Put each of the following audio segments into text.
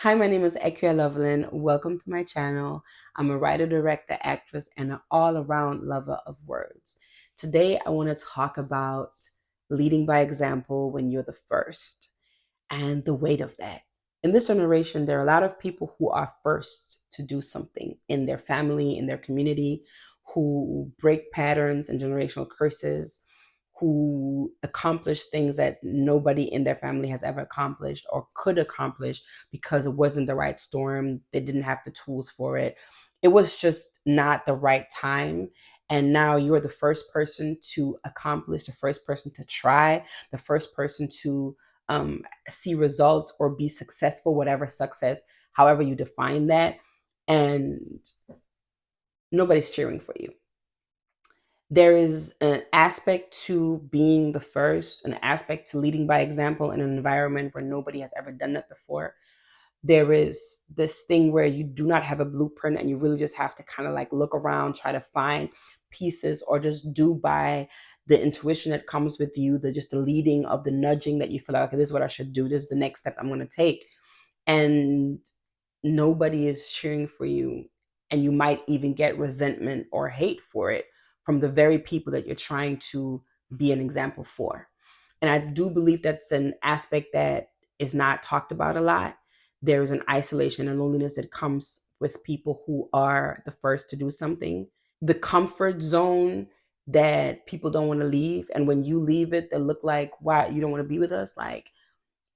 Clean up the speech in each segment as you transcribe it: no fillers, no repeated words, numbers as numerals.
Hi, my name is Ekia Loveland. Welcome to my channel. I'm a writer, director, actress, and an all-around lover of words. Today, I want to talk about leading by example when you're the first and the weight of that. In this generation, there are a lot of people who are first to do something in their family, in their community, who break patterns and generational curses, who accomplish things that nobody in their family has ever accomplished or could accomplish because it wasn't the right storm. They didn't have the tools for it. It was just not the right time. And now you're the first person to accomplish, the first person to try, the first person to see results or be successful, whatever success, however you define that. And nobody's cheering for you. There is an aspect to being the first, an aspect to leading by example in an environment where nobody has ever done that before. There is this thing where you do not have a blueprint and you really just have to kind of like look around, try to find pieces, or just do by the intuition that comes with you, the leading of the nudging that you feel like, okay, this is what I should do. This is the next step I'm going to take. And nobody is cheering for you. And you might even get resentment or hate for it from the very people that you're trying to be an example for. And I do believe that's an aspect that is not talked about a lot. There is an isolation and loneliness that comes with people who are the first to do something. The comfort zone that people don't want to leave. And when you leave it, they look like, why you don't want to be with us? Like,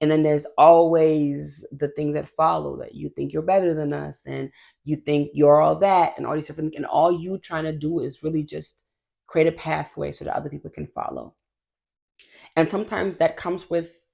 and then there's always the things that follow, that you think you're better than us and you think you're all that and all these different things. And all you trying to do is really just create a pathway so that other people can follow. And sometimes that comes with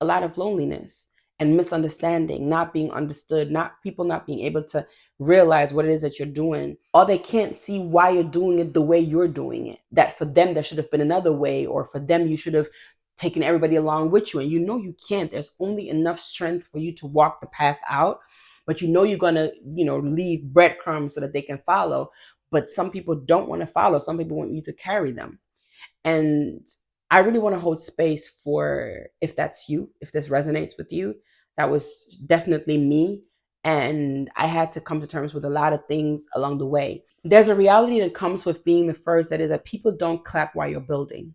a lot of loneliness and misunderstanding, not being understood, not people not being able to realize what it is that you're doing, or they can't see why you're doing it the way you're doing it. That for them, there should have been another way, or for them, you should have taken everybody along with you. And you know you can't. There's only enough strength for you to walk the path out, but you know you're gonna, leave breadcrumbs so that they can follow. But some people don't want to follow. Some people want you to carry them. And I really want to hold space for, if that's you, if this resonates with you. That was definitely me. And I had to come to terms with a lot of things along the way. There's a reality that comes with being the first, that is that people don't clap while you're building.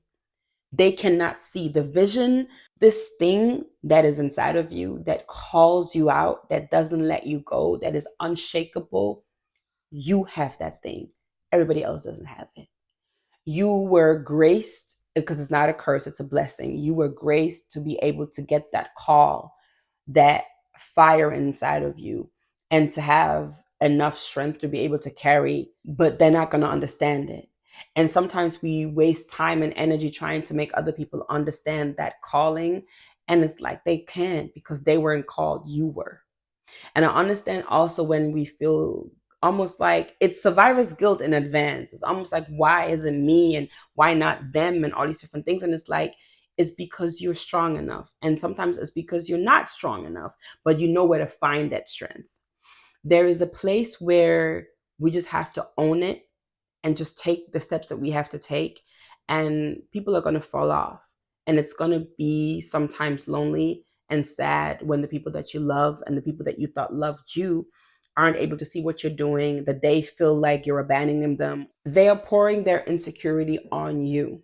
They cannot see the vision, this thing that is inside of you that calls you out, that doesn't let you go, that is unshakable. You have that thing. Everybody else doesn't have it. You were graced, because it's not a curse, it's a blessing. You were graced to be able to get that call, that fire inside of you, and to have enough strength to be able to carry, but they're not going to understand it. And sometimes we waste time and energy trying to make other people understand that calling. And it's like they can't, because they weren't called, you were. And I understand also when we feel almost like it's survivor's guilt in advance. It's almost like, why is it me and why not them and all these different things? And it's like, it's because you're strong enough. And sometimes it's because you're not strong enough, but you know where to find that strength. There is a place where we just have to own it and just take the steps that we have to take. And people are going to fall off. And it's going to be sometimes lonely and sad when the people that you love and the people that you thought loved you aren't able to see what you're doing, that they feel like you're abandoning them. They are pouring their insecurity on you.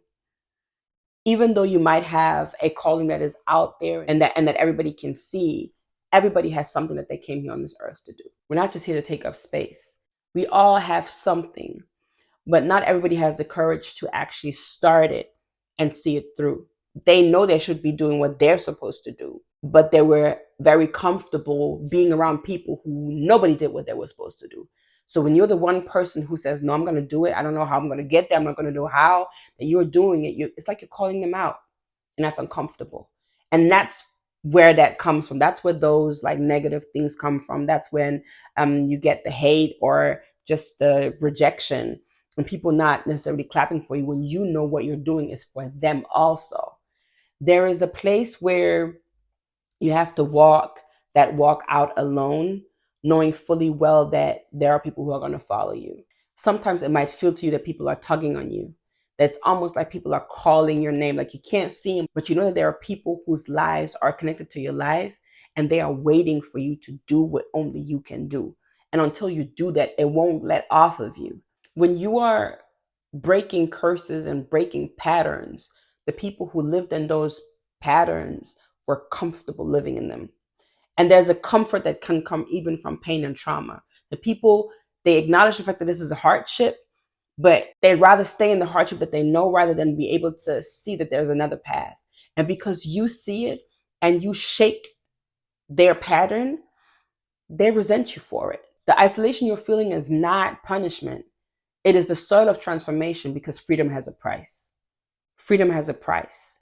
Even though you might have a calling that is out there and that everybody can see, everybody has something that they came here on this earth to do. We're not just here to take up space. We all have something, but not everybody has the courage to actually start it and see it through. They know they should be doing what they're supposed to do, but they were very comfortable being around people who nobody did what they were supposed to do. So when you're the one person who says, no, I'm going to do it, I don't know how I'm going to get there, I'm not going to know how, that you're doing it, it's like you're calling them out. And that's uncomfortable. And that's where that comes from. That's where those like negative things come from. That's when you get the hate or just the rejection, and people not necessarily clapping for you when you know what you're doing is for them also. There is a place where you have to walk that walk out alone, knowing fully well that there are people who are going to follow you. Sometimes it might feel to you that people are tugging on you, that's almost like people are calling your name. Like you can't see them, but you know that there are people whose lives are connected to your life and they are waiting for you to do what only you can do. And until you do that, it won't let off of you. When you are breaking curses and breaking patterns, the people who lived in those patterns were comfortable living in them. And there's a comfort that can come even from pain and trauma. The people, they acknowledge the fact that this is a hardship, but they'd rather stay in the hardship that they know rather than be able to see that there's another path. And because you see it and you shake their pattern, they resent you for it. The isolation you're feeling is not punishment. It is the soil of transformation because freedom has a price. Freedom has a price.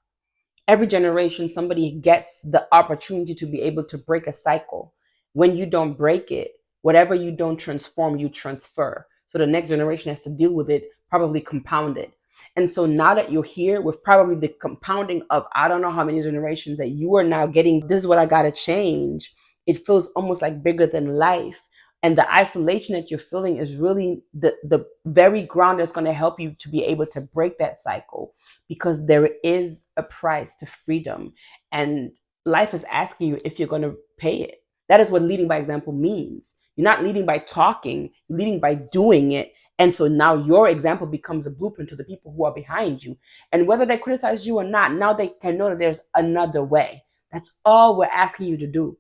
Every generation, somebody gets the opportunity to be able to break a cycle. When you don't break it, whatever you don't transform, you transfer. So the next generation has to deal with it, probably compounded. And so now that you're here with probably the compounding of I don't know how many generations that you are now getting, this is what I got to change. It feels almost like bigger than life. And the isolation that you're feeling is really the very ground that's going to help you to be able to break that cycle, because there is a price to freedom. And life is asking you if you're going to pay it. That is what leading by example means. You're not leading by talking, you're leading by doing it. And so now your example becomes a blueprint to the people who are behind you. And whether they criticize you or not, now they can know that there's another way. That's all we're asking you to do.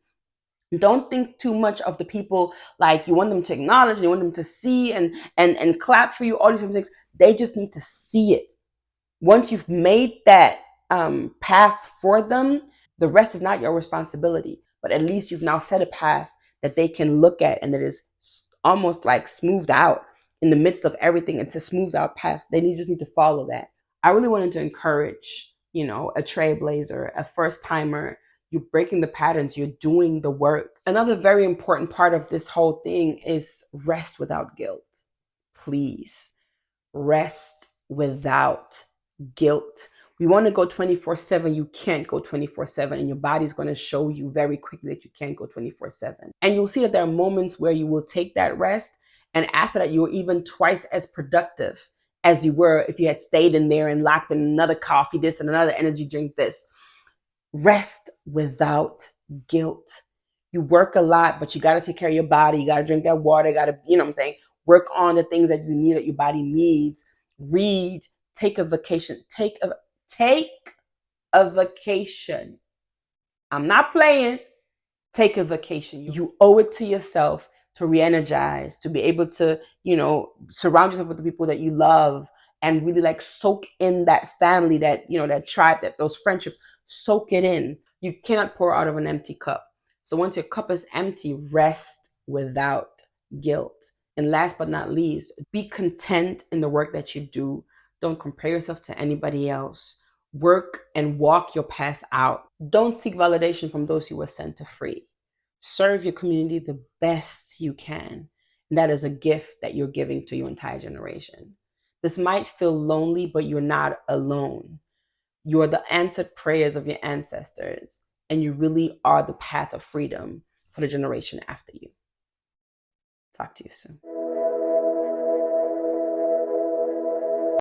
Don't think too much of the people, like you want them to acknowledge, you want them to see and clap for you, all these different things. They just need to see it. Once you've made that path for them, the rest is not your responsibility. But at least you've now set a path that they can look at and that is almost like smoothed out in the midst of everything. It's a smoothed out path. They just need to follow that. I really wanted to encourage, a trailblazer, a first timer. You're breaking the patterns, you're doing the work. Another very important part of this whole thing is rest without guilt. Please rest without guilt. We want to go 24/7. You can't go 24/7, and your body's going to show you very quickly that you can't go 24/7. And you'll see that there are moments where you will take that rest, and after that, you're even twice as productive as you were if you had stayed in there and locked in another coffee this and another energy drink this. Rest without guilt. You work a lot, but you got to take care of your body. You got to drink that water. You got to, what I'm saying, work on the things that you need, that your body needs. Read, take a vacation. Take a vacation. I'm not playing. Take a vacation. You owe it to yourself to re-energize, to be able to, surround yourself with the people that you love and really like soak in that family, that, that tribe, that those friendships, soak it in. You cannot pour out of an empty cup. So once your cup is empty, rest without guilt. And last but not least, be content in the work that you do. Don't compare yourself to anybody else. Work and walk your path out. Don't seek validation from those you were sent to free. Serve your community the best you can. And that is a gift that you're giving to your entire generation. This might feel lonely, but you're not alone. You are the answered prayers of your ancestors, and you really are the path of freedom for the generation after you. Talk to you soon.